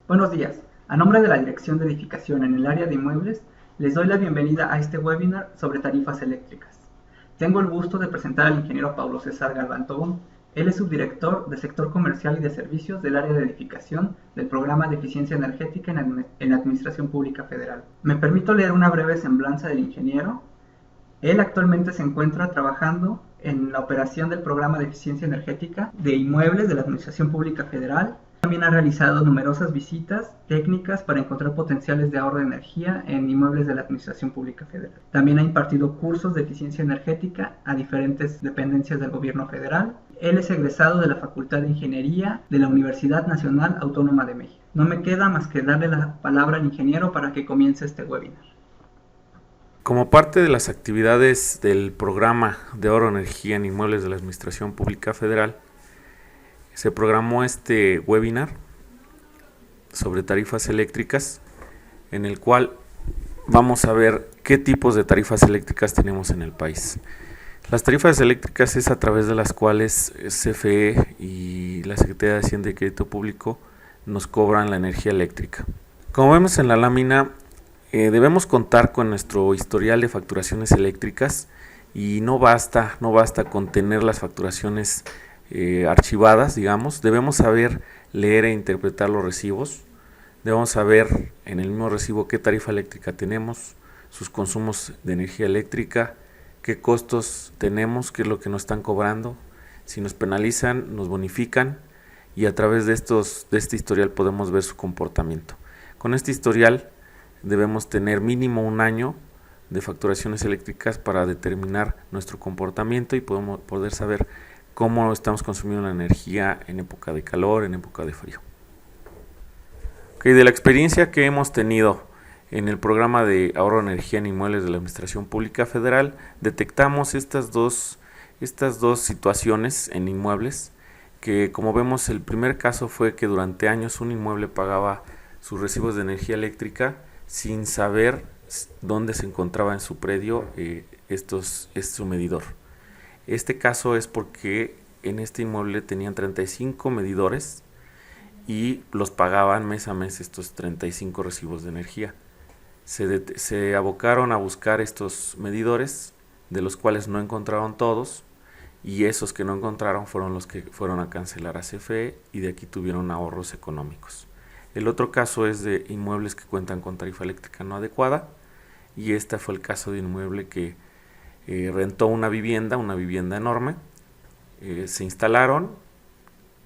Buenos días. A nombre de la Dirección de Edificación en el área de inmuebles, les doy la bienvenida a este webinar sobre tarifas eléctricas. Tengo el gusto de presentar al ingeniero Pablo César Galván Tobón. Él es subdirector de Sector Comercial y de Servicios del área de edificación del Programa de Eficiencia Energética en la Administración Pública Federal. Me permito leer una breve semblanza del ingeniero. Él actualmente se encuentra trabajando en la operación del Programa de Eficiencia Energética de Inmuebles de la Administración Pública Federal. También ha realizado numerosas visitas técnicas para encontrar potenciales de ahorro de energía en inmuebles de la Administración Pública Federal. También ha impartido cursos de eficiencia energética a diferentes dependencias del gobierno federal. Él es egresado de la Facultad de Ingeniería de la Universidad Nacional Autónoma de México. No me queda más que darle la palabra al ingeniero para que comience este webinar. Como parte de las actividades del programa de ahorro de energía en inmuebles de la Administración Pública Federal, se programó este webinar sobre tarifas eléctricas, en el cual vamos a ver qué tipos de tarifas eléctricas tenemos en el país. Las tarifas eléctricas es a través de las cuales CFE y la Secretaría de Hacienda y Crédito Público nos cobran la energía eléctrica. Como vemos en la lámina, debemos contar con nuestro historial de facturaciones eléctricas y no basta con tener las facturaciones archivadas, digamos. Debemos saber leer e interpretar los recibos. Debemos saber en el mismo recibo qué tarifa eléctrica tenemos, sus consumos de energía eléctrica, qué costos tenemos, qué es lo que nos están cobrando, si nos penalizan, nos bonifican, y a través de este historial podemos ver su comportamiento. Con este historial debemos tener mínimo un año de facturaciones eléctricas para determinar nuestro comportamiento y poder saber cómo estamos consumiendo la energía en época de calor, en época de frío. De la experiencia que hemos tenido en el programa de ahorro de energía en inmuebles de la Administración Pública Federal, detectamos estas dos situaciones en inmuebles, que como vemos, el primer caso fue que durante años un inmueble pagaba sus recibos de energía eléctrica sin saber dónde se encontraba en su predio su medidor. Este caso es porque en este inmueble tenían 35 medidores y los pagaban mes a mes estos 35 recibos de energía. Se abocaron a buscar estos medidores, de los cuales no encontraron todos, y esos que no encontraron fueron los que fueron a cancelar a CFE, y de aquí tuvieron ahorros económicos. El otro caso es de inmuebles que cuentan con tarifa eléctrica no adecuada, y este fue el caso de un inmueble que rentó una vivienda enorme, se instalaron,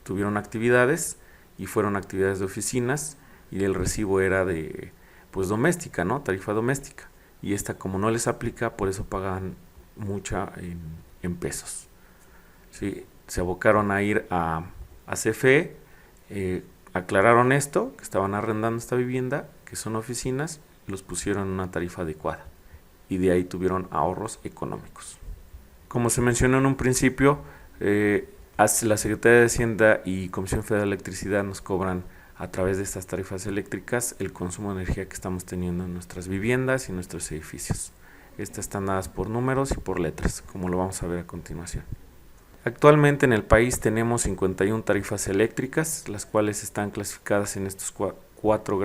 tuvieron actividades y fueron actividades de oficinas, y el recibo era de doméstica, ¿no? Tarifa doméstica, y esta, como no les aplica, por eso pagan mucha en pesos. ¿Sí? Se abocaron a ir a CFE, aclararon esto, que estaban arrendando esta vivienda, que son oficinas, los pusieron en una tarifa adecuada, y de ahí tuvieron ahorros económicos. Como se mencionó en un principio, la Secretaría de Hacienda y Comisión Federal de Electricidad nos cobran a través de estas tarifas eléctricas el consumo de energía que estamos teniendo en nuestras viviendas y nuestros edificios. Estas están dadas por números y por letras, como lo vamos a ver a continuación. Actualmente en el país tenemos 51 tarifas eléctricas, las cuales están clasificadas en estos cuatro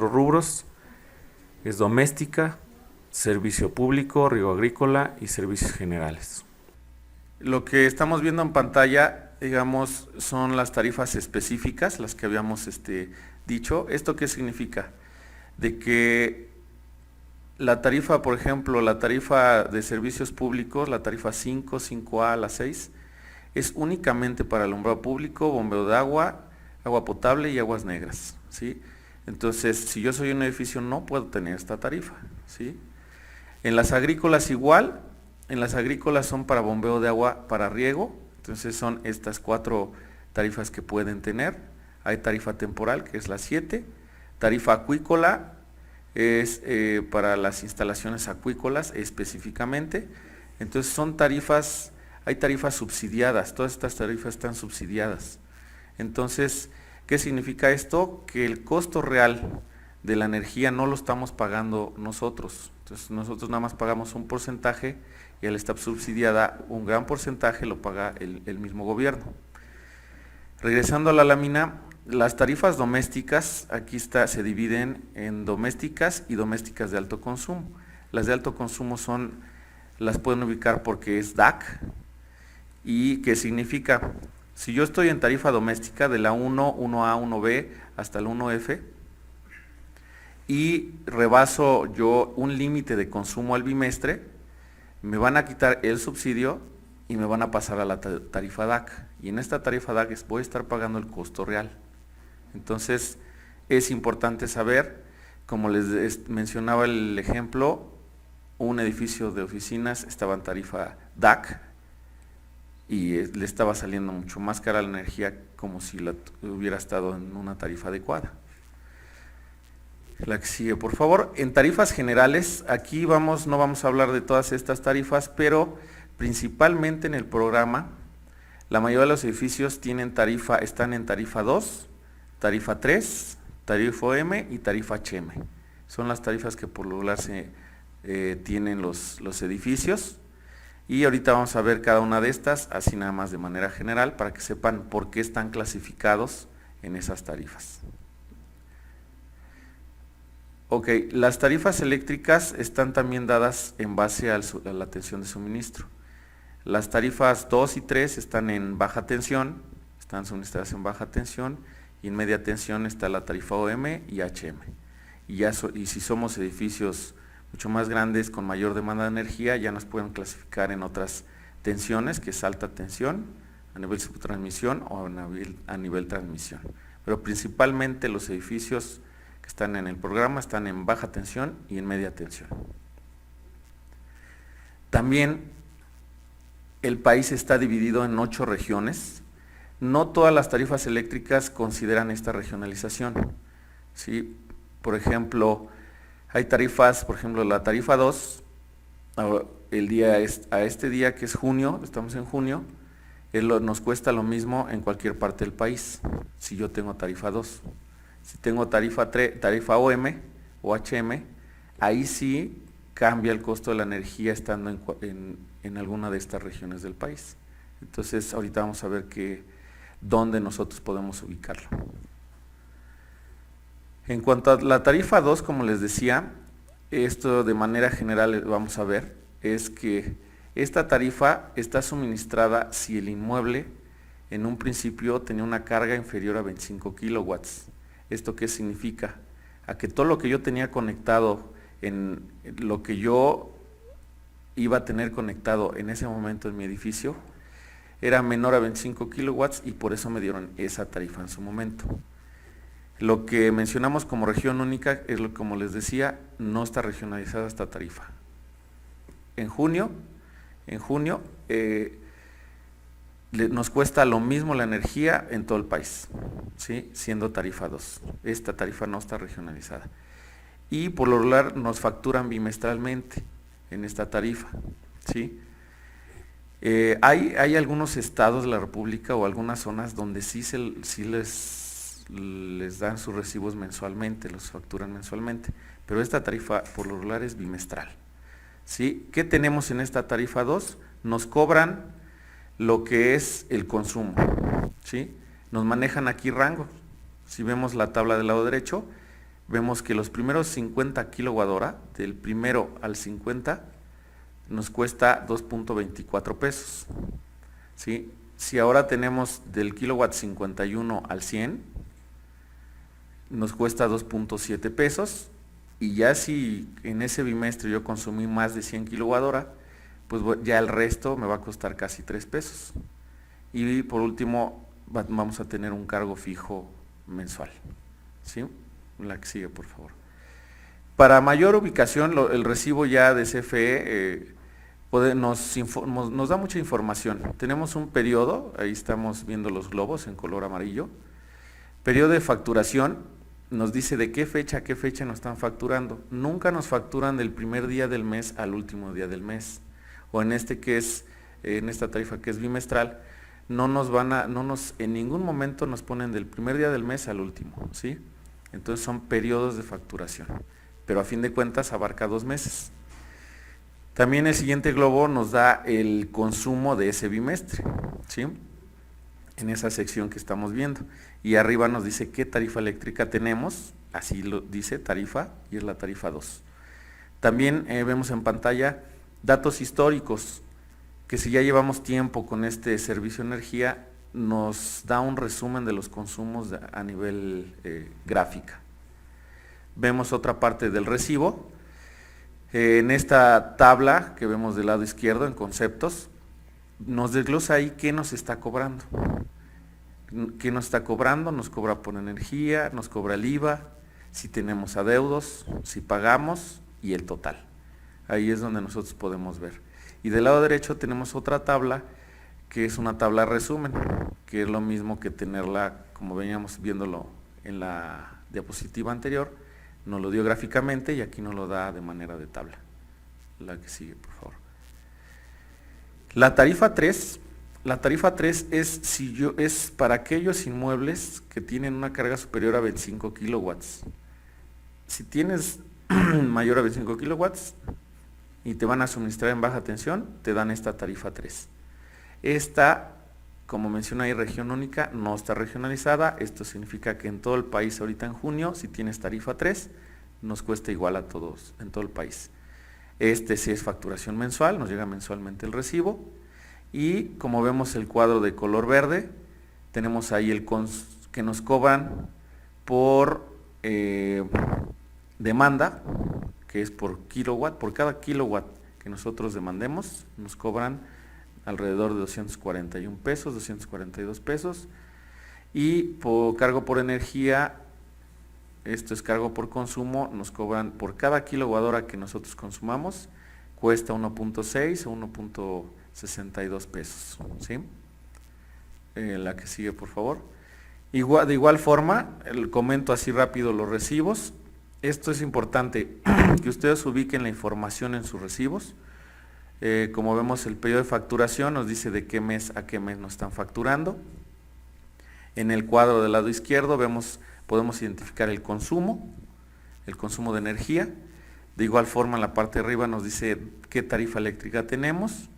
rubros. Es doméstica, servicio público, riego agrícola y servicios generales. Lo que estamos viendo en pantalla, digamos, son las tarifas específicas, las que habíamos dicho. ¿Esto qué significa? De que la tarifa, por ejemplo, la tarifa de servicios públicos, la tarifa 5, 5A, la 6, es únicamente para alumbrado público, bombeo de agua, agua potable y aguas negras, ¿sí? Entonces, si yo soy un edificio, no puedo tener esta tarifa, ¿sí? En las agrícolas igual, en las agrícolas son para bombeo de agua, para riego, entonces son estas 4 tarifas que pueden tener. Hay tarifa temporal, que es la 7, tarifa acuícola, es para las instalaciones acuícolas específicamente. Entonces son tarifas, hay tarifas subsidiadas, todas estas tarifas están subsidiadas. Entonces, ¿qué significa esto? Que el costo real de la energía no lo estamos pagando nosotros. Entonces nosotros nada más pagamos un porcentaje, y al estar subsidiada un gran porcentaje lo paga el mismo gobierno. Regresando a la lámina, las tarifas domésticas, aquí está, se dividen en domésticas y domésticas de alto consumo. Las de alto consumo las pueden ubicar porque es DAC, y que significa, si yo estoy en tarifa doméstica de la 1, 1A, 1B hasta el 1F, y rebaso yo un límite de consumo al bimestre, me van a quitar el subsidio y me van a pasar a la tarifa DAC. Y en esta tarifa DAC voy a estar pagando el costo real. Entonces, es importante saber, como les mencionaba el ejemplo, un edificio de oficinas estaba en tarifa DAC y le estaba saliendo mucho más cara la energía como si hubiera estado en una tarifa adecuada. La que sigue, por favor. En tarifas generales, aquí no vamos a hablar de todas estas tarifas, pero principalmente en el programa, la mayoría de los edificios están en tarifa 2, tarifa 3, tarifa OM y tarifa HM. Son las tarifas que por lo regular tienen los edificios. Y ahorita vamos a ver cada una de estas, así nada más de manera general, para que sepan por qué están clasificados en esas tarifas. Ok, las tarifas eléctricas están también dadas en base a la tensión de suministro. Las tarifas 2 y 3 están en baja tensión, están suministradas en baja tensión, y en media tensión está la tarifa OM y HM. Y si somos edificios mucho más grandes con mayor demanda de energía, ya nos pueden clasificar en otras tensiones, que es alta tensión, a nivel subtransmisión o a nivel transmisión. Pero principalmente los edificios que están en el programa están en baja tensión y en media tensión. También el país está dividido en 8 regiones. No todas las tarifas eléctricas consideran esta regionalización, ¿sí? Por ejemplo, hay tarifas, por ejemplo, la tarifa 2, a este día que es junio, estamos en junio, nos cuesta lo mismo en cualquier parte del país, si yo tengo tarifa 2. Si tengo tarifa OM o HM, ahí sí cambia el costo de la energía estando en alguna de estas regiones del país. Entonces, ahorita vamos a ver dónde nosotros podemos ubicarlo. En cuanto a la tarifa 2, como les decía, esto de manera general vamos a ver, es que esta tarifa está suministrada si el inmueble en un principio tenía una carga inferior a 25 kilowatts. ¿Esto qué significa? A que todo lo que yo tenía conectado, en lo que yo iba a tener conectado en ese momento en mi edificio, era menor a 25 kilowatts y por eso me dieron esa tarifa en su momento. Lo que mencionamos como región única es como les decía, no está regionalizada esta tarifa. En junio nos cuesta lo mismo la energía en todo el país, ¿sí? Siendo tarifa 2. Esta tarifa no está regionalizada. Y por lo regular nos facturan bimestralmente en esta tarifa, ¿sí? Hay algunos estados de la República o algunas zonas donde sí les dan sus recibos mensualmente, los facturan mensualmente, pero esta tarifa por lo regular es bimestral, ¿sí? ¿Qué tenemos en esta tarifa 2? Nos cobran lo que es el consumo, ¿sí? Nos manejan aquí rangos. Si vemos la tabla del lado derecho, vemos que los primeros 50 kWh, del primero al 50, nos cuesta 2.24 pesos, ¿sí? Si ahora tenemos del kilowatt 51 al 100, nos cuesta 2.7 pesos, y ya si en ese bimestre yo consumí más de 100 kWh, pues ya el resto me va a costar casi 3 pesos. Y por último, vamos a tener un cargo fijo mensual, ¿sí? La que sigue, por favor. Para mayor ubicación, el recibo ya de CFE nos da mucha información. Tenemos un periodo, ahí estamos viendo los globos en color amarillo. Periodo de facturación, nos dice de qué fecha a qué fecha nos están facturando. Nunca nos facturan del primer día del mes al último día del mes. O en esta tarifa que es bimestral, en ningún momento nos ponen del primer día del mes al último, ¿sí? Entonces son periodos de facturación, pero a fin de cuentas abarca 2 meses. También el siguiente globo nos da el consumo de ese bimestre, ¿sí? en esa sección que estamos viendo. Y arriba nos dice qué tarifa eléctrica tenemos, así lo dice tarifa, y es la tarifa 2. También vemos en pantalla datos históricos, que si ya llevamos tiempo con este servicio de energía, nos da un resumen de los consumos a nivel gráfica. Vemos otra parte del recibo. En esta tabla que vemos del lado izquierdo en conceptos, nos desglosa ahí qué nos está cobrando. ¿Qué nos está cobrando? Nos cobra por energía, nos cobra el IVA, si tenemos adeudos, si pagamos y el total. Ahí es donde nosotros podemos ver. Y del lado derecho tenemos otra tabla que es una tabla resumen, que es lo mismo que tenerla como veníamos viéndolo en la diapositiva anterior. Nos lo dio gráficamente y aquí nos lo da de manera de tabla. La que sigue, por favor. La tarifa 3 es para aquellos inmuebles que tienen una carga superior a 25 kilowatts. Si tienes mayor a 25 kilowatts y te van a suministrar en baja tensión, te dan esta tarifa 3. Esta, como menciona ahí, región única, no está regionalizada. Esto significa que en todo el país ahorita en junio, si tienes tarifa 3, nos cuesta igual a todos en todo el país. Este sí es facturación mensual, nos llega mensualmente el recibo. Y como vemos el cuadro de color verde, tenemos ahí el que nos cobran por demanda, que es por kilowatt. Por cada kilowatt que nosotros demandemos, nos cobran alrededor de 241 pesos, 242 pesos. Y por cargo por energía, esto es cargo por consumo, nos cobran por cada kilowatt hora que nosotros consumamos, cuesta 1.6 o 1.62 pesos, ¿sí? La que sigue, por favor. De igual forma, comento así rápido los recibos. Esto es importante, que ustedes ubiquen la información en sus recibos. Como vemos, el periodo de facturación nos dice de qué mes a qué mes nos están facturando. En el cuadro del lado izquierdo podemos identificar el consumo de energía. De igual forma, en la parte de arriba nos dice qué tarifa eléctrica tenemos.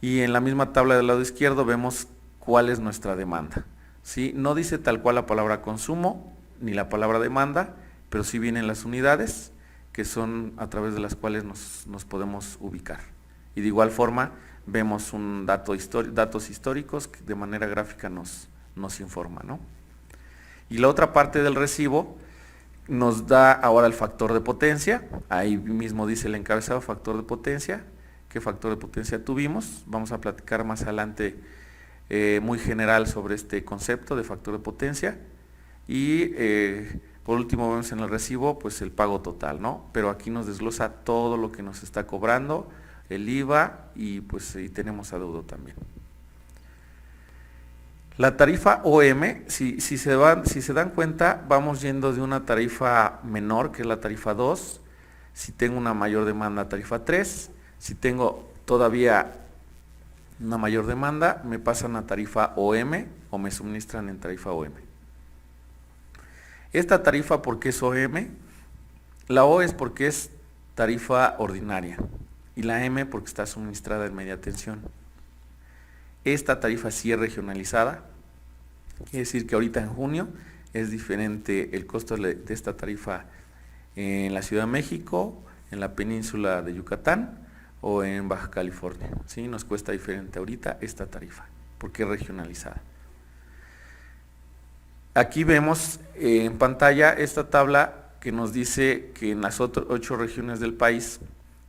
Y en la misma tabla del lado izquierdo vemos cuál es nuestra demanda, ¿sí? No dice tal cual la palabra consumo ni la palabra demanda, pero sí vienen las unidades, que son a través de las cuales nos podemos ubicar. Y de igual forma vemos datos históricos que de manera gráfica nos informa, ¿no? Y la otra parte del recibo nos da ahora el factor de potencia. Ahí mismo dice el encabezado, factor de potencia. ¿Qué factor de potencia tuvimos? Vamos a platicar más adelante muy general sobre este concepto de factor de potencia. Y por último vemos en el recibo pues el pago total, ¿no? Pero aquí nos desglosa todo lo que nos está cobrando, el IVA y pues y tenemos adeudo también. La tarifa OM, si se dan cuenta, vamos yendo de una tarifa menor, que es la tarifa 2, si tengo una mayor demanda, tarifa 3, si tengo todavía una mayor demanda, me pasan a tarifa OM o me suministran en tarifa OM. Esta tarifa, ¿por qué es OM? La O es porque es tarifa ordinaria y la M porque está suministrada en media tensión. Esta tarifa sí es regionalizada, quiere decir que ahorita en junio es diferente el costo de esta tarifa en la Ciudad de México, en la península de Yucatán o en Baja California, ¿sí? Nos cuesta diferente ahorita esta tarifa, porque es regionalizada. Aquí vemos en pantalla esta tabla que nos dice que en las 8 regiones del país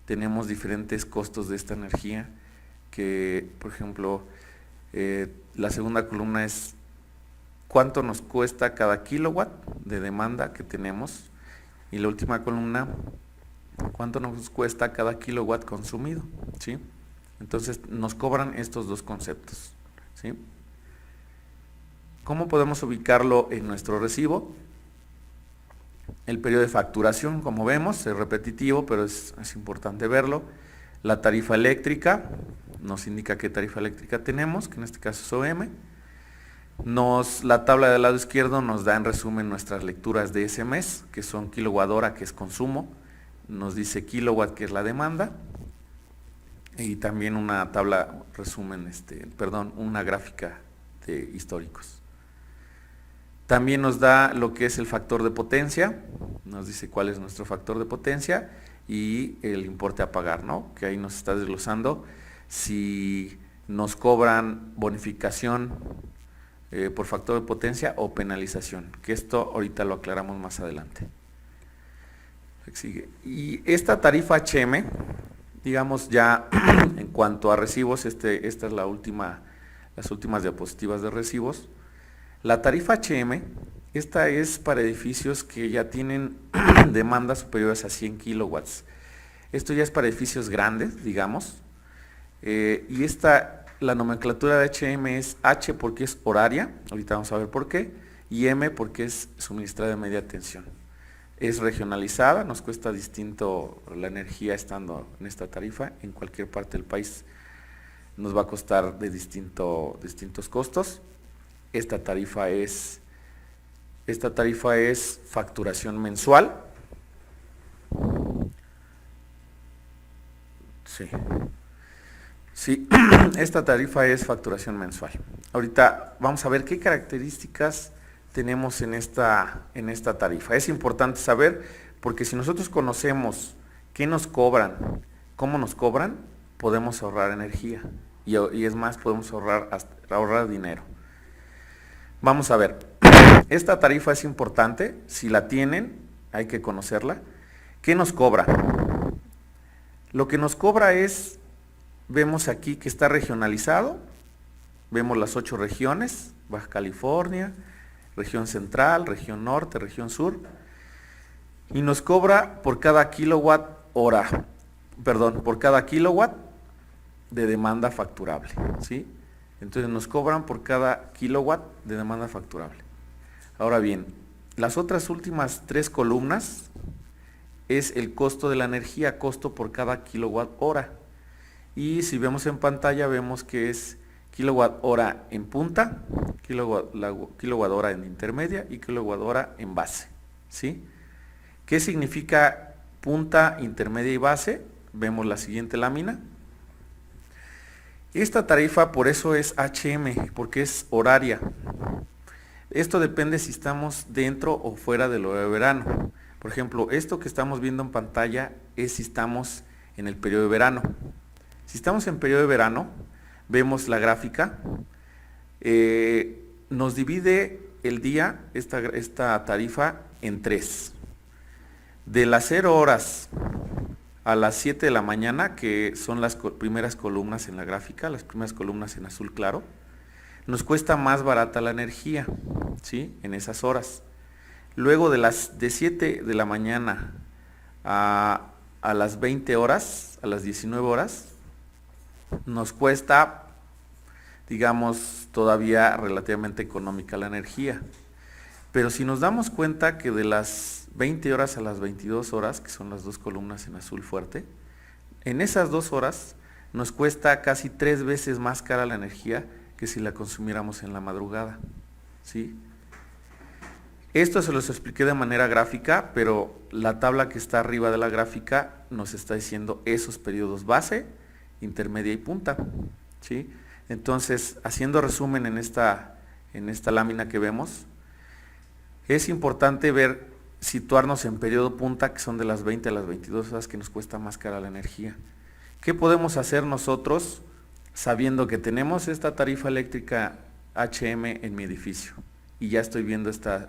tenemos diferentes costos de esta energía, que por ejemplo, la segunda columna es cuánto nos cuesta cada kilowatt de demanda que tenemos, y la última columna, cuánto nos cuesta cada kilowatt consumido, ¿sí? Entonces nos cobran estos dos conceptos, ¿sí? ¿Cómo podemos ubicarlo en nuestro recibo? El periodo de facturación, como vemos, es repetitivo, pero es importante verlo. La tarifa eléctrica nos indica qué tarifa eléctrica tenemos, que en este caso es OM. La tabla del lado izquierdo nos da en resumen nuestras lecturas de ese mes, que son kilowatt hora, que es consumo. Nos dice kilowatt, que es la demanda. Y también una tabla resumen, una gráfica históricos. También nos da lo que es el factor de potencia, nos dice cuál es nuestro factor de potencia y el importe a pagar, ¿no? Que ahí nos está desglosando si nos cobran bonificación por factor de potencia o penalización, que esto ahorita lo aclaramos más adelante. Sigue. Y esta tarifa HM, digamos ya en cuanto a recibos, esta es las últimas diapositivas de recibos. La tarifa HM, esta es para edificios que ya tienen demandas superiores a 100 kilowatts. Esto ya es para edificios grandes, digamos. Y la nomenclatura de HM es H porque es horaria, ahorita vamos a ver por qué, y M porque es suministrada de media tensión. Es regionalizada, nos cuesta distinto la energía estando en esta tarifa, en cualquier parte del país nos va a costar de distintos costos. Esta tarifa es facturación mensual. Sí, esta tarifa es facturación mensual. Ahorita vamos a ver qué características tenemos en esta tarifa. Es importante saber porque si nosotros conocemos qué nos cobran, cómo nos cobran, podemos ahorrar energía y es más, podemos ahorrar dinero. Vamos a ver, esta tarifa es importante, si la tienen hay que conocerla. ¿Qué nos cobra? Lo que nos cobra es, vemos aquí que está regionalizado, vemos las 8 regiones, Baja California, región central, región norte, región sur, y nos cobra por cada kilowatt de demanda facturable, ¿sí? Entonces nos cobran por cada kilowatt de demanda facturable. Ahora bien, las otras últimas 3 columnas es el costo de la energía, costo por cada kilowatt hora. Y si vemos en pantalla, vemos que es kilowatt hora en punta, kilowatt hora en intermedia y kilowatt hora en base, ¿sí? ¿Qué significa punta, intermedia y base? Vemos la siguiente lámina. Esta tarifa por eso es HM, porque es horaria. Esto depende si estamos dentro o fuera del horario de verano. Por ejemplo, esto que estamos viendo en pantalla es si estamos en el periodo de verano. Si estamos en periodo de verano, vemos la gráfica, nos divide el día, esta tarifa, en 3. De las 0 horas a las 7 de la mañana, que son las primeras columnas en la gráfica, las primeras columnas en azul claro, nos cuesta más barata la energía, ¿sí? En esas horas. Luego de 7 de la mañana a las 20 horas, a las 19 horas, nos cuesta, digamos, todavía relativamente económica la energía. Pero si nos damos cuenta que de las 20 horas a las 22 horas, que son las 2 columnas en azul fuerte, en esas 2 horas nos cuesta casi 3 veces más cara la energía que si la consumiéramos en la madrugada, ¿sí? Esto se los expliqué de manera gráfica, pero la tabla que está arriba de la gráfica nos está diciendo esos periodos base, intermedia y punta, ¿sí? Entonces, haciendo resumen en esta lámina que vemos, es importante situarnos en periodo punta, que son de las 20 a las 22 horas, que nos cuesta más cara la energía. ¿Qué podemos hacer nosotros sabiendo que tenemos esta tarifa eléctrica HM en mi edificio? Y ya estoy viendo esta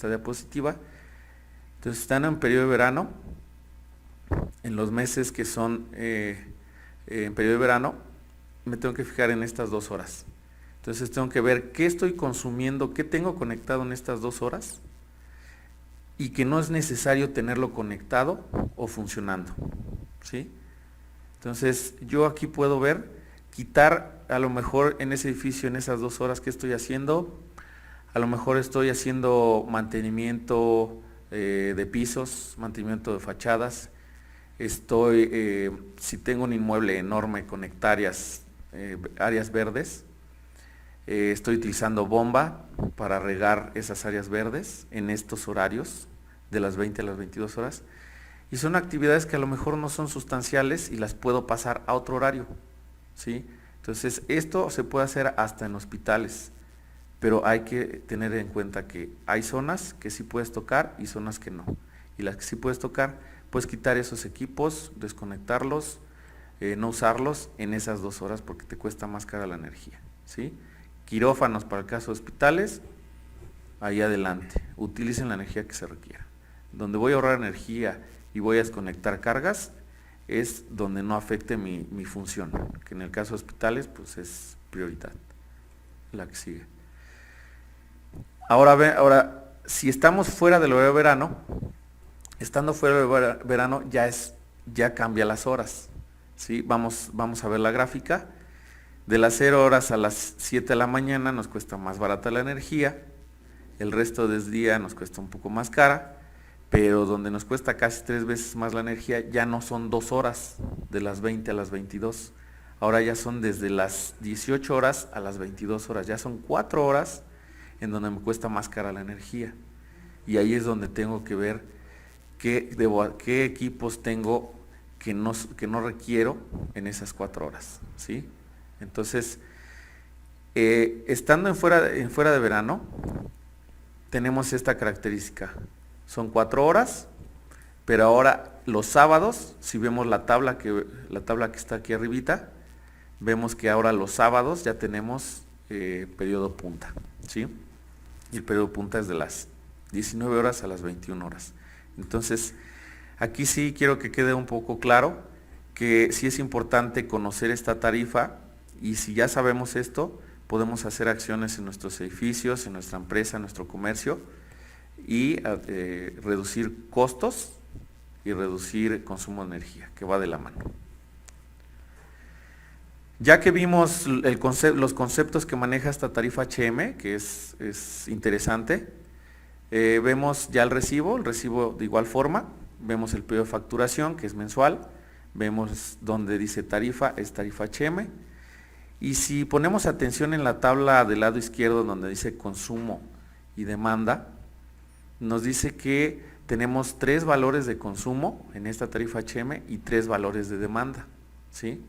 diapositiva. Entonces, están en periodo de verano, en los meses que son en periodo de verano, me tengo que fijar en estas 2 horas. Entonces tengo que ver qué estoy consumiendo, qué tengo conectado en estas 2 horas y que no es necesario tenerlo conectado o funcionando, ¿sí? Entonces yo aquí puedo quitar a lo mejor en ese edificio, en esas 2 horas que estoy haciendo, a lo mejor estoy haciendo mantenimiento de pisos, mantenimiento de fachadas, si tengo un inmueble enorme con hectáreas, áreas verdes, estoy utilizando bomba para regar esas áreas verdes en estos horarios de las 20 a las 22 horas y son actividades que a lo mejor no son sustanciales y las puedo pasar a otro horario, ¿sí? Entonces esto se puede hacer hasta en hospitales. pero hay que tener en cuenta que hay zonas que sí puedes tocar y zonas que no. Y las que sí puedes tocar, puedes quitar esos equipos, desconectarlos, no usarlos en esas 2 horas porque te cuesta más cara la energía, ¿sí? Quirófanos para el caso de hospitales, ahí adelante, utilicen la energía que se requiera. Donde voy a ahorrar energía y voy a desconectar cargas es donde no afecte mi función, que en el caso de hospitales pues es prioridad, la que sigue. Ahora, si estamos fuera del horario de verano, estando fuera del verano ya cambia las horas, ¿sí? Vamos a ver la gráfica. De las 0 horas a las 7 de la mañana nos cuesta más barata la energía, el resto del día nos cuesta un poco más cara, pero donde nos cuesta casi 3 veces más la energía ya no son 2 horas, de las 20 a las 22, ahora ya son desde las 18 horas a las 22 horas, ya son 4 horas en donde me cuesta más cara la energía. Y ahí es donde tengo que ver qué equipos tengo que no requiero en esas 4 horas, ¿sí? Entonces, estando en fuera de verano, tenemos esta característica. Son 4 horas, pero ahora los sábados, si vemos la tabla que está aquí arribita, vemos que ahora los sábados ya tenemos periodo punta, ¿sí? Y el periodo punta es de las 19 horas a las 21 horas. Entonces, aquí sí quiero que quede un poco claro que sí es importante conocer esta tarifa, y si ya sabemos esto, podemos hacer acciones en nuestros edificios, en nuestra empresa, en nuestro comercio, y reducir costos y reducir consumo de energía, que va de la mano. Ya que vimos los conceptos que maneja esta tarifa HM, que es interesante, vemos ya el recibo de igual forma, vemos el periodo de facturación, que es mensual, vemos donde dice tarifa, es tarifa HM, y si ponemos atención en la tabla del lado izquierdo donde dice consumo y demanda, nos dice que tenemos 3 valores de consumo en esta tarifa HM y 3 valores de demanda, ¿sí?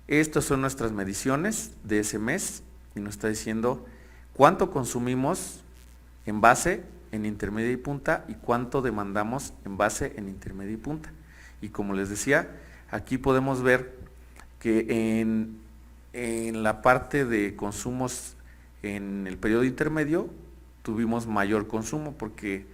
Estas son nuestras mediciones de ese mes y nos está diciendo cuánto consumimos en base, en intermedia y punta, y cuánto demandamos en base, en intermedia y punta. Y como les decía, aquí podemos ver que en la parte de consumos en el periodo intermedio tuvimos mayor consumo porque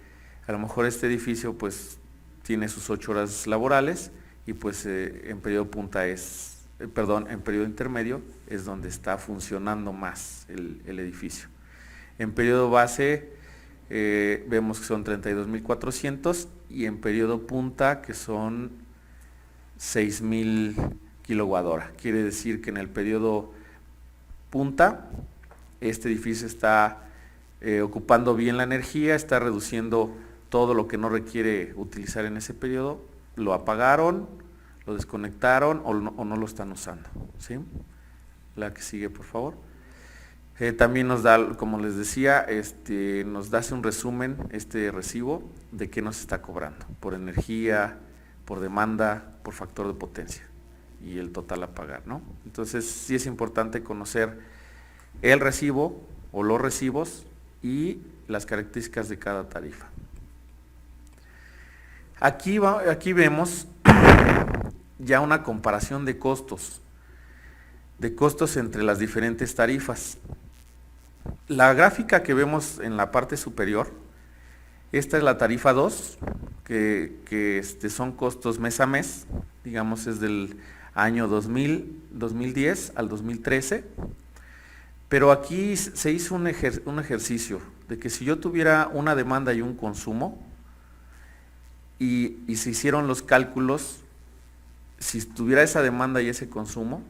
a lo mejor este edificio pues tiene sus 8 horas laborales y pues en periodo punta en periodo intermedio es donde está funcionando más el edificio. En periodo base vemos que son 32.400 y en periodo punta que son 6.000 kWh. Quiere decir que en el periodo punta este edificio está ocupando bien la energía, está reduciendo todo lo que no requiere utilizar en ese periodo, lo apagaron, lo desconectaron o no lo están usando, ¿sí? La que sigue, por favor. También nos da, como les decía, nos da un resumen este recibo de qué nos está cobrando, por energía, por demanda, por factor de potencia y el total a pagar, ¿no? Entonces sí es importante conocer el recibo o los recibos y las características de cada tarifa. Aquí vemos ya una comparación de costos entre las diferentes tarifas. La gráfica que vemos en la parte superior, esta es la tarifa 2, que son costos mes a mes, digamos es del año 2010 al 2013, pero aquí se hizo un ejercicio de que si yo tuviera una demanda y un consumo, y se hicieron los cálculos, si tuviera esa demanda y ese consumo,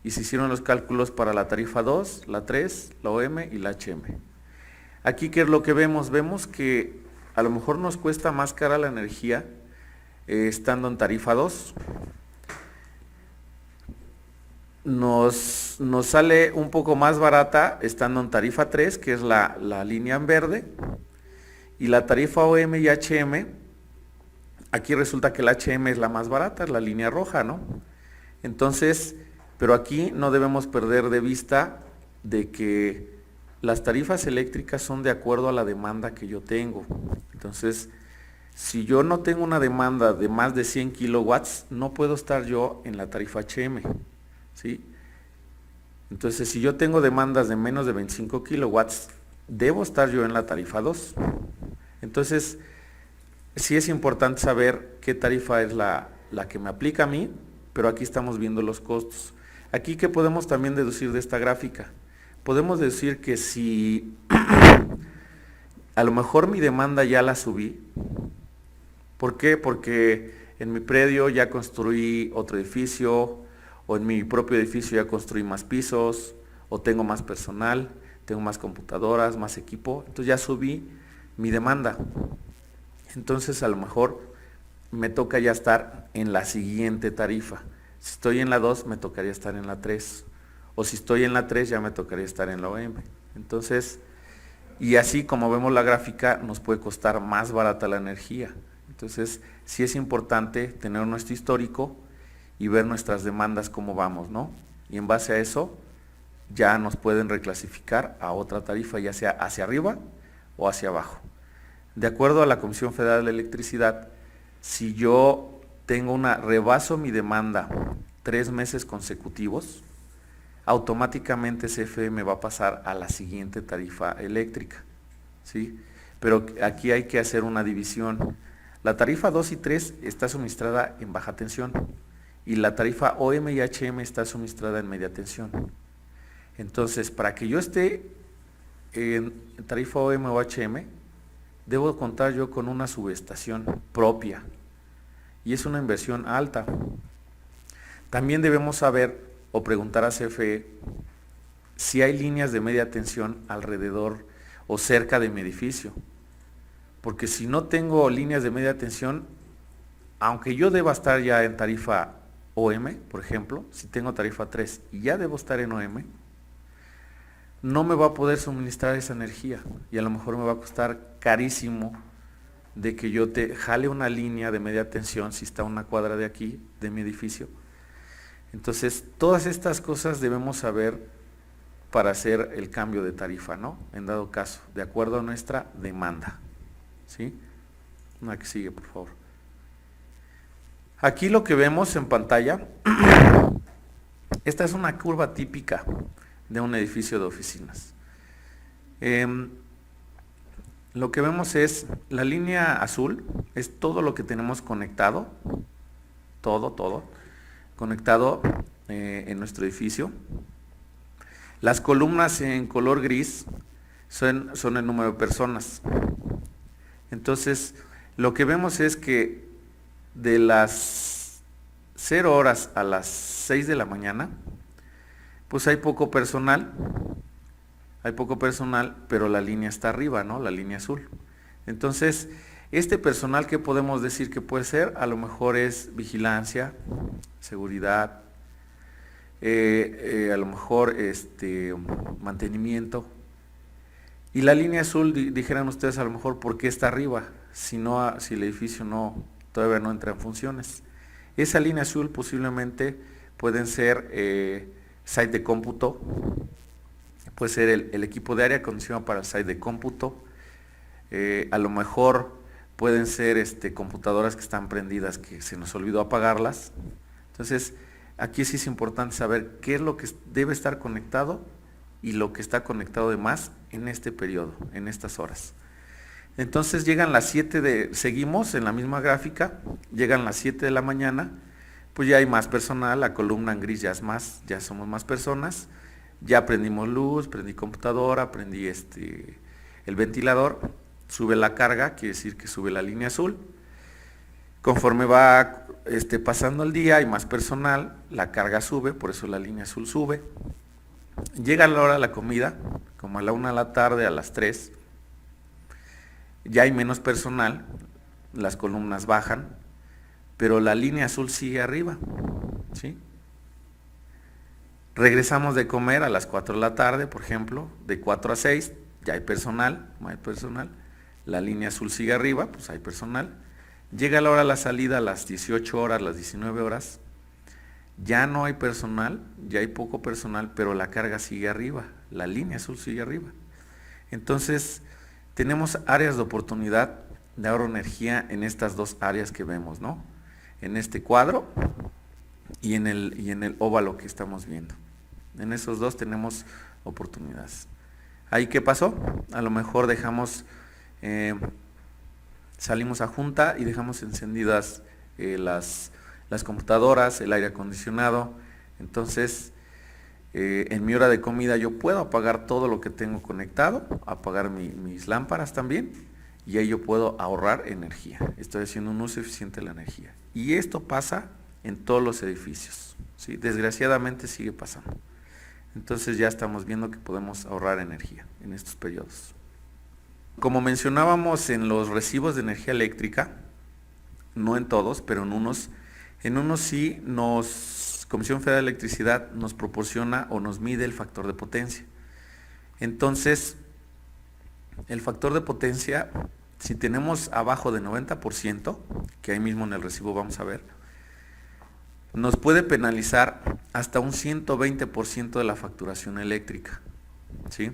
y se hicieron los cálculos para la tarifa 2, la 3, la OM y la HM. Aquí, ¿qué es lo que vemos? Vemos que a lo mejor nos cuesta más cara la energía estando en tarifa 2. Nos sale un poco más barata estando en tarifa 3, que es la línea en verde, y la tarifa OM y HM, aquí resulta que la HM es la más barata, es la línea roja, ¿no? Entonces, pero aquí no debemos perder de vista de que las tarifas eléctricas son de acuerdo a la demanda que yo tengo. Entonces, si yo no tengo una demanda de más de 100 kilowatts, no puedo estar yo en la tarifa HM, ¿sí? Entonces, si yo tengo demandas de menos de 25 kilowatts, debo estar yo en la tarifa 2. Entonces, sí es importante saber qué tarifa es la que me aplica a mí, pero aquí estamos viendo los costos. Aquí, ¿qué podemos también deducir de esta gráfica? Podemos decir que si a lo mejor mi demanda ya la subí. ¿Por qué? Porque en mi predio ya construí otro edificio, o en mi propio edificio ya construí más pisos, o tengo más personal, tengo más computadoras, más equipo, entonces ya subí mi demanda. Entonces a lo mejor me toca ya estar en la siguiente tarifa. Si estoy en la 2, me tocaría estar en la 3. O si estoy en la 3, ya me tocaría estar en la OM. Entonces, y así como vemos la gráfica, nos puede costar más barata la energía. Entonces, sí es importante tener nuestro histórico y ver nuestras demandas cómo vamos, ¿no? Y en base a eso, ya nos pueden reclasificar a otra tarifa, ya sea hacia arriba o hacia abajo. De acuerdo a la Comisión Federal de Electricidad, si yo rebaso mi demanda 3 meses consecutivos, automáticamente CFE me va a pasar a la siguiente tarifa eléctrica, ¿sí? Pero aquí hay que hacer una división. La tarifa 2 y 3 está suministrada en baja tensión y la tarifa OM y HM está suministrada en media tensión. Entonces, para que yo esté en tarifa OM o HM, debo contar yo con una subestación propia y es una inversión alta. También debemos saber o preguntar a CFE si hay líneas de media tensión alrededor o cerca de mi edificio, porque si no tengo líneas de media tensión, aunque yo deba estar ya en tarifa OM, por ejemplo, si tengo tarifa 3 y ya debo estar en OM, no me va a poder suministrar esa energía y a lo mejor me va a costar carísimo de que yo te jale una línea de media tensión si está a una cuadra de aquí, de mi edificio. Entonces, todas estas cosas debemos saber para hacer el cambio de tarifa, ¿no? En dado caso, de acuerdo a nuestra demanda, ¿sí? Una que sigue, por favor. Aquí lo que vemos en pantalla, esta es una curva típica de un edificio de oficinas. Lo que vemos es, la línea azul es todo lo que tenemos conectado, todo conectado en nuestro edificio. Las columnas en color gris son el número de personas. Entonces, lo que vemos es que de las 0 horas a las 6 de la mañana, pues hay poco personal, pero la línea está arriba, ¿no? La línea azul. Entonces, este personal, ¿qué podemos decir que puede ser? A lo mejor es vigilancia, seguridad, a lo mejor mantenimiento. Y la línea azul, dijeran ustedes a lo mejor, ¿por qué está arriba? Si el edificio todavía no entra en funciones. Esa línea azul posiblemente pueden ser site de cómputo, puede ser el equipo de aire acondicionado para el site de cómputo, a lo mejor pueden ser computadoras que están prendidas que se nos olvidó apagarlas. Entonces, aquí sí es importante saber qué es lo que debe estar conectado y lo que está conectado de más en este periodo, en estas horas. Entonces llegan las 7 seguimos en la misma gráfica, llegan las 7 de la mañana, pues ya hay más personal, la columna en gris ya somos más personas, ya prendimos luz, prendí computadora, prendí el ventilador, sube la carga, quiere decir que sube la línea azul. Conforme va pasando el día, hay más personal, la carga sube, por eso la línea azul sube. Llega la hora de la comida, como a la 1 de la tarde, a las 3, ya hay menos personal, las columnas bajan, pero la línea azul sigue arriba, ¿sí? Regresamos de comer a las 4 de la tarde, por ejemplo, de 4 a 6, ya hay personal, no hay personal, la línea azul sigue arriba, pues hay personal. Llega la hora de la salida a las 18 horas, las 19 horas, ya no hay personal, ya hay poco personal, pero la carga sigue arriba, la línea azul sigue arriba. Entonces, tenemos áreas de oportunidad de ahorro de energía en estas dos áreas que vemos, ¿no? En este cuadro y en el óvalo que estamos viendo. En esos dos tenemos oportunidades. ¿Ahí qué pasó? A lo mejor salimos a junta y dejamos encendidas las computadoras, el aire acondicionado. Entonces, en mi hora de comida yo puedo apagar todo lo que tengo conectado, apagar mis lámparas también, y ahí yo puedo ahorrar energía. Estoy haciendo un uso eficiente de la energía. Y esto pasa en todos los edificios, ¿sí? Desgraciadamente sigue pasando. Entonces ya estamos viendo que podemos ahorrar energía en estos periodos. Como mencionábamos en los recibos de energía eléctrica, no en todos, pero en unos sí Comisión Federal de Electricidad nos proporciona o nos mide el factor de potencia. Entonces, el factor de potencia, si tenemos abajo de 90%, que ahí mismo en el recibo vamos a ver, nos puede penalizar hasta un 120% de la facturación eléctrica, ¿sí?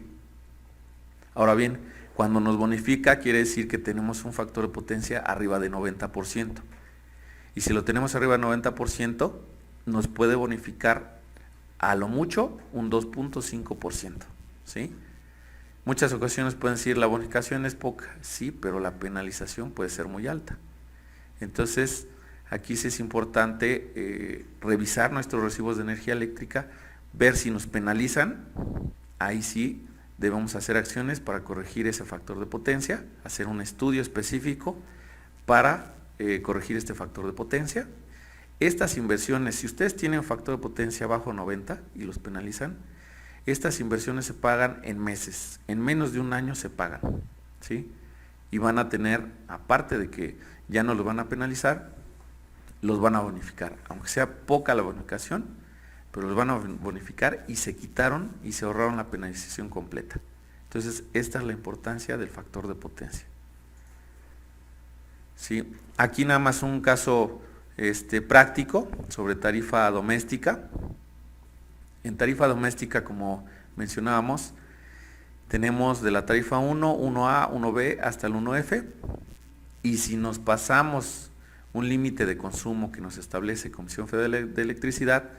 Ahora bien, cuando nos bonifica quiere decir que tenemos un factor de potencia arriba de 90%. Y si lo tenemos arriba de 90%, nos puede bonificar a lo mucho un 2.5%, ¿sí? Muchas ocasiones pueden decir la bonificación es poca, sí, pero la penalización puede ser muy alta. Entonces, aquí sí es importante revisar nuestros recibos de energía eléctrica, ver si nos penalizan. Ahí sí debemos hacer acciones para corregir ese factor de potencia, hacer un estudio específico para corregir este factor de potencia. Estas inversiones, si ustedes tienen factor de potencia bajo 90 y los penalizan, estas inversiones se pagan en meses, en menos de un año se pagan, ¿sí? Y van a tener, aparte de que ya no los van a penalizar, los van a bonificar, aunque sea poca la bonificación, pero los van a bonificar y se quitaron y se ahorraron la penalización completa. Entonces, esta es la importancia del factor de potencia. ¿Sí? Aquí nada más un caso práctico sobre tarifa doméstica. En tarifa doméstica, como mencionábamos, tenemos de la tarifa 1, 1A, 1B hasta el 1F, y si nos pasamos un límite de consumo que nos establece Comisión Federal de Electricidad,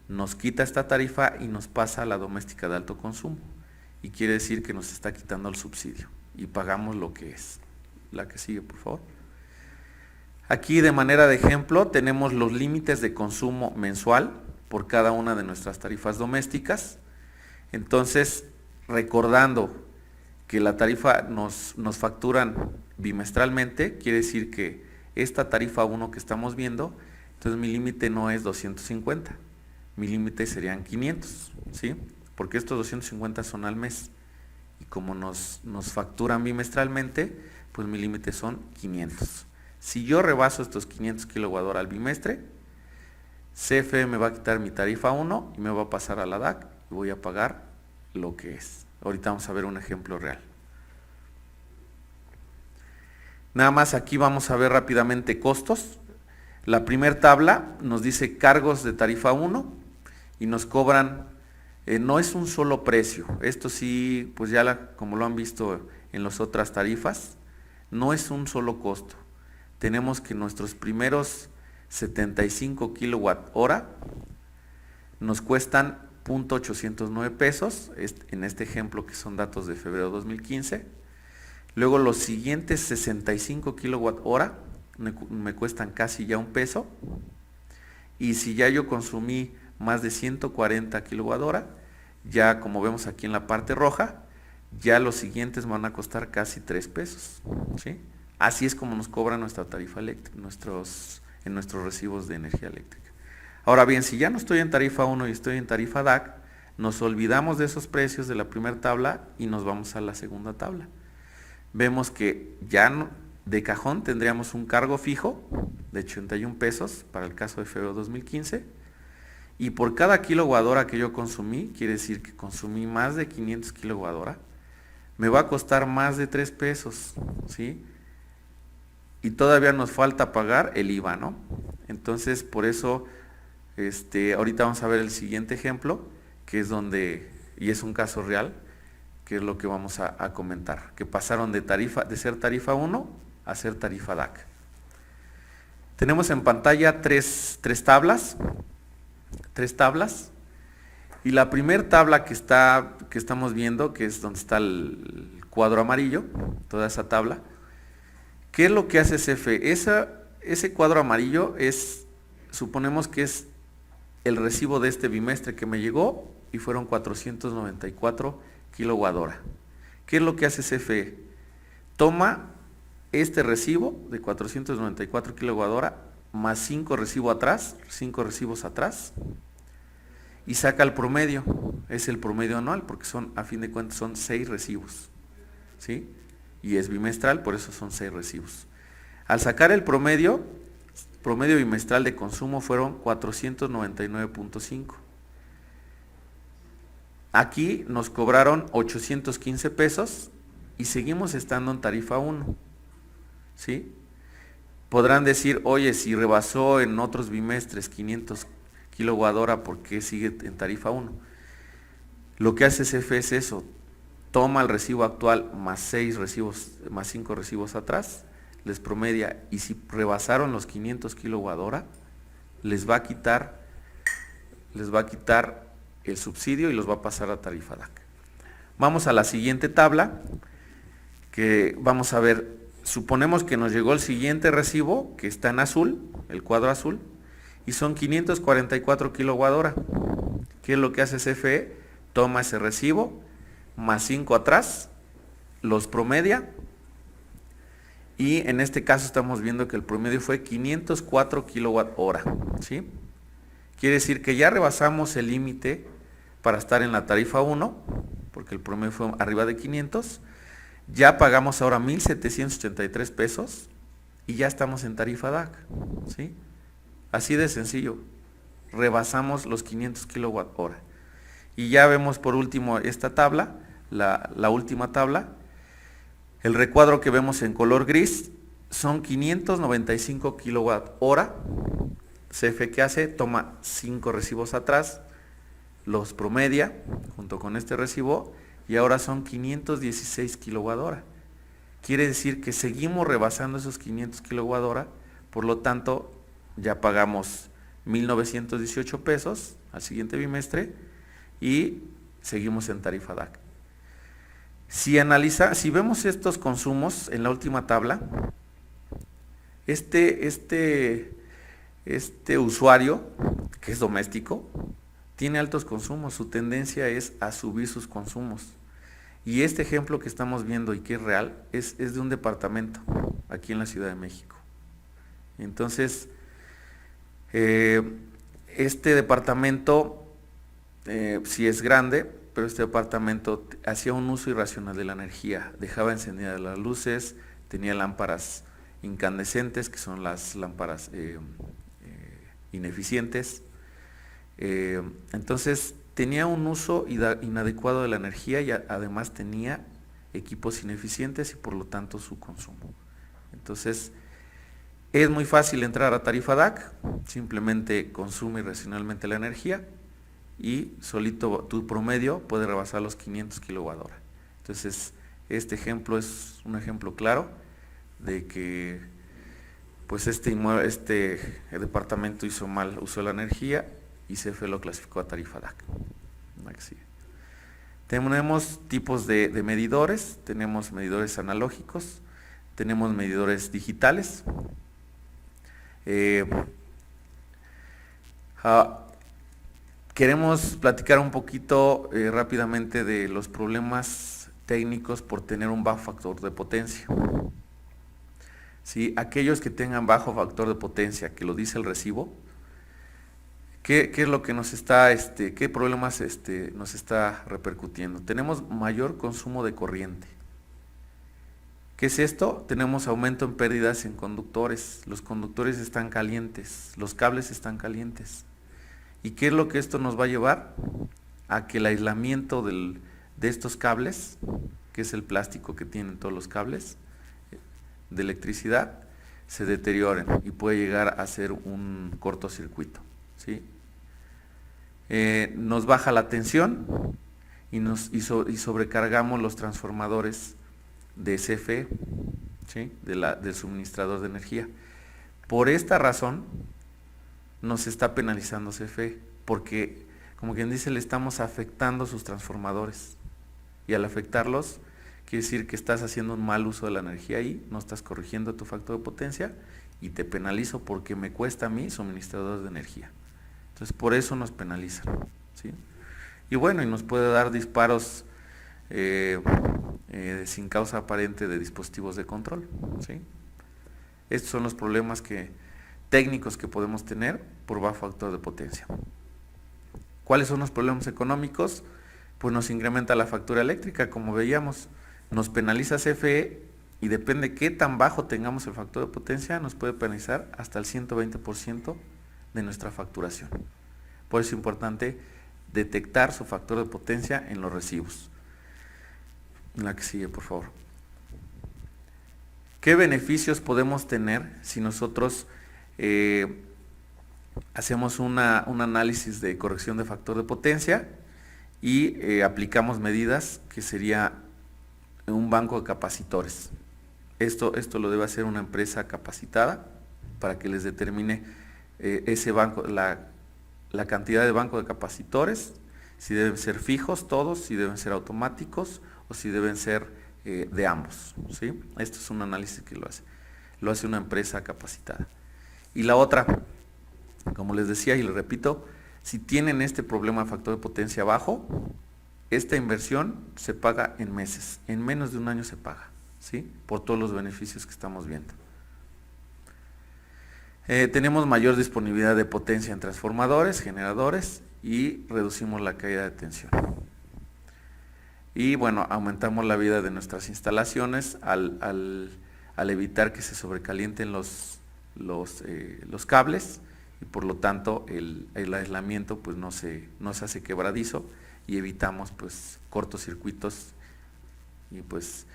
nos quita esta tarifa y nos pasa a la doméstica de alto consumo, y quiere decir que nos está quitando el subsidio y pagamos lo que es. La que sigue, por favor. Aquí, de manera de ejemplo, tenemos los límites de consumo mensual por cada una de nuestras tarifas domésticas. Entonces, recordando que la tarifa nos facturan bimestralmente, quiere decir que esta tarifa 1 que estamos viendo, entonces mi límite no es 250, mi límite serían 500, ¿sí? Porque estos 250 son al mes, y como nos facturan bimestralmente, pues mi límite son 500. Si yo rebaso estos 500 kWh al bimestre, CFE me va a quitar mi tarifa 1 y me va a pasar a la DAC y voy a pagar lo que es. Ahorita vamos a ver un ejemplo real. Nada más aquí vamos a ver rápidamente costos. La primera tabla nos dice cargos de tarifa 1 y nos cobran, no es un solo precio, esto sí, pues ya como lo han visto en las otras tarifas, no es un solo costo. Tenemos que nuestros primeros 75 kWh nos cuestan .809 pesos, en este ejemplo que son datos de febrero de 2015. Luego los siguientes 65 kWh me cuestan casi ya $1. Y si ya yo consumí más de 140 kWh, ya como vemos aquí en la parte roja, ya los siguientes me van a costar casi 3 pesos, ¿sí? Así es como nos cobra nuestra tarifa eléctrica, en nuestros recibos de energía eléctrica. Ahora bien, si ya no estoy en tarifa 1 y estoy en tarifa DAC, nos olvidamos de esos precios de la primera tabla y nos vamos a la segunda tabla. Vemos que ya de cajón tendríamos un cargo fijo de 81 pesos para el caso de febrero 2015, y por cada kWh que yo consumí, quiere decir que consumí más de 500 kWh, me va a costar más de 3 pesos, ¿sí? Y todavía nos falta pagar el IVA, ¿no? Entonces, por eso, ahorita vamos a ver el siguiente ejemplo, que es donde, y es un caso real, que es lo que vamos a comentar, que pasaron de ser tarifa 1 a ser tarifa DAC. Tenemos en pantalla tres tablas, y la primera tabla que estamos viendo, que es donde está el cuadro amarillo, toda esa tabla, ¿qué es lo que hace CFE? Ese cuadro amarillo suponemos que es el recibo de este bimestre que me llegó y fueron 494 kWh. ¿Qué es lo que hace CFE? Toma este recibo de 494 kWh más 5 recibos atrás y saca el promedio. Es el promedio anual porque a fin de cuentas son 6 recibos, ¿sí? Y es bimestral, por eso son 6 recibos. Al sacar el promedio bimestral de consumo fueron 499.5. Aquí nos cobraron 815 pesos y seguimos estando en tarifa 1, ¿sí? Podrán decir, oye, si rebasó en otros bimestres 500 kWh, ¿por qué sigue en tarifa 1? Lo que hace CFE es eso, toma el recibo actual más 5 recibos atrás, les promedia, y si rebasaron los 500 kWh, les va a quitar el subsidio y los va a pasar a tarifa DAC. Vamos a la siguiente tabla, que vamos a ver, suponemos que nos llegó el siguiente recibo, que está en azul, el cuadro azul, y son 544 kWh. ¿Qué es lo que hace CFE? Toma ese recibo, más 5 atrás, los promedia, y en este caso estamos viendo que el promedio fue 504 kWh, ¿sí? Quiere decir que ya rebasamos el límite para estar en la tarifa 1, porque el promedio fue arriba de 500, ya pagamos ahora 1,783 pesos y ya estamos en tarifa DAC, ¿sí? Así de sencillo, rebasamos los 500 kWh. Y ya vemos por último esta tabla, la última tabla. El recuadro que vemos en color gris son 595 kWh. CFE, ¿qué hace? Toma 5 recibos atrás, los promedia junto con este recibo y ahora son 516 kWh. Quiere decir que seguimos rebasando esos 500 kWh, por lo tanto ya pagamos 1,918 pesos al siguiente bimestre y seguimos en tarifa DAC. Si vemos estos consumos en la última tabla, este usuario, que es doméstico, tiene altos consumos, su tendencia es a subir sus consumos. Y este ejemplo que estamos viendo y que es real, es de un departamento aquí en la Ciudad de México. Entonces, este departamento sí es grande, pero este departamento hacía un uso irracional de la energía, dejaba encendidas las luces, tenía lámparas incandescentes, que son las lámparas ineficientes. Entonces tenía un uso inadecuado de la energía y además tenía equipos ineficientes y por lo tanto su consumo. Entonces es muy fácil entrar a tarifa DAC, simplemente consume irracionalmente la energía y solito tu promedio puede rebasar los 500 kWh. Entonces este ejemplo es un ejemplo claro de que pues este departamento hizo mal uso de la energía y CFE lo clasificó a tarifa DAC. Tenemos tipos de medidores, tenemos medidores analógicos, tenemos medidores digitales. Queremos platicar un poquito rápidamente de los problemas técnicos por tener un bajo factor de potencia. ¿Sí? Aquellos que tengan bajo factor de potencia, que lo dice el recibo, ¿qué es lo que nos está, qué problemas nos está repercutiendo? Tenemos mayor consumo de corriente. ¿Qué es esto? Tenemos aumento en pérdidas en conductores, los conductores están calientes, los cables están calientes. ¿Y qué es lo que esto nos va a llevar? A que el aislamiento de estos cables, que es el plástico que tienen todos los cables de electricidad, se deterioren y puede llegar a ser un cortocircuito, ¿sí? Nos baja la tensión y sobrecargamos los transformadores de CFE, ¿sí? Del suministrador de energía. Por esta razón nos está penalizando CFE, porque, como quien dice, le estamos afectando sus transformadores, y al afectarlos quiere decir que estás haciendo un mal uso de la energía ahí, no estás corrigiendo tu factor de potencia y te penalizo porque me cuesta a mí suministrador de energía. Entonces por eso nos penalizan, ¿sí? Y bueno, y nos puede dar disparos sin causa aparente de dispositivos de control, ¿sí? Estos son los problemas técnicos que podemos tener por bajo factor de potencia. ¿Cuáles son los problemas económicos? Pues nos incrementa la factura eléctrica, como veíamos, nos penaliza CFE, y depende qué tan bajo tengamos el factor de potencia, nos puede penalizar hasta el 120% de nuestra facturación. Por eso es importante detectar su factor de potencia en los recibos. La que sigue, por favor. ¿Qué beneficios podemos tener si nosotros hacemos un análisis de corrección de factor de potencia y aplicamos medidas que sería un banco de capacitores? Esto lo debe hacer una empresa capacitada para que les determine ese banco, la cantidad de banco de capacitores, si deben ser fijos todos, si deben ser automáticos o si deben ser de ambos, ¿sí? Esto es un análisis que lo hace una empresa capacitada. Y la otra, como les decía y les repito, si tienen este problema de factor de potencia bajo, esta inversión se paga en meses, en menos de un año se paga, ¿sí? Por todos los beneficios que estamos viendo. Tenemos mayor disponibilidad de potencia en transformadores, generadores, y reducimos la caída de tensión. Y bueno, aumentamos la vida de nuestras instalaciones al evitar que se sobrecalienten los cables, y por lo tanto el aislamiento pues no se hace quebradizo, y evitamos pues cortocircuitos, y pues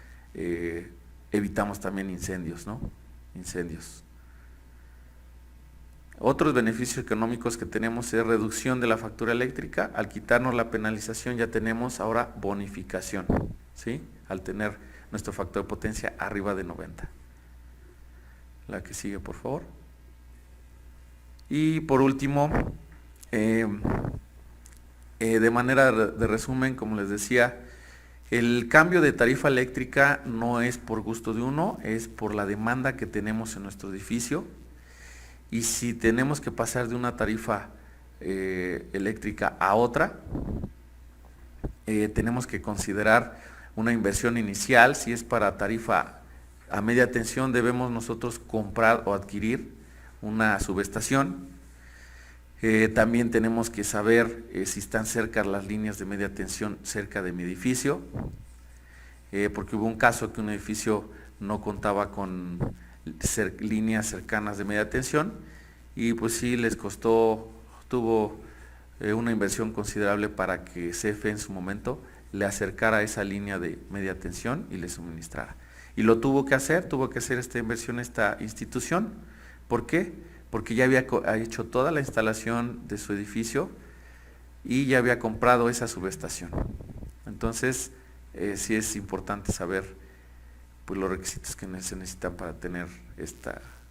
evitamos también incendios, ¿no? Otros beneficios económicos que tenemos es reducción de la factura eléctrica. Al quitarnos la penalización ya tenemos ahora bonificación, ¿sí? Al tener nuestro factor de potencia arriba de 90. La que sigue, por favor. Y por último, de manera de resumen, como les decía, el cambio de tarifa eléctrica no es por gusto de uno, es por la demanda que tenemos en nuestro edificio. Y si tenemos que pasar de una tarifa eléctrica a otra, tenemos que considerar una inversión inicial. Si es para tarifa a media tensión, debemos nosotros comprar o adquirir una subestación. También tenemos que saber si están cerca las líneas de media tensión cerca de mi edificio, porque hubo un caso que un edificio no contaba con líneas cercanas de media tensión, y pues sí tuvo una inversión considerable para que CFE en su momento le acercara esa línea de media tensión y le suministrara. Y lo tuvo que hacer esta inversión esta institución. ¿Por qué? Porque ya había hecho toda la instalación de su edificio y ya había comprado esa subestación. Entonces, sí es importante saber pues los requisitos que se necesitan para tener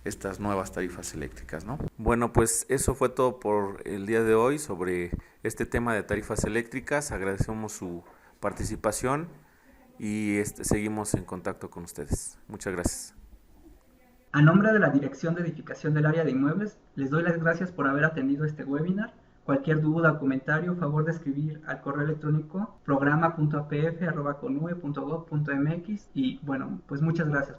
estas nuevas tarifas eléctricas, ¿no? Bueno, pues eso fue todo por el día de hoy sobre este tema de tarifas eléctricas. Agradecemos su participación y seguimos en contacto con ustedes. Muchas gracias. A nombre de la Dirección de Edificación del Área de Inmuebles, les doy las gracias por haber atendido este webinar. Cualquier duda o comentario, favor de escribir al correo electrónico programa.apf@conue.gov.mx, y bueno, pues muchas gracias.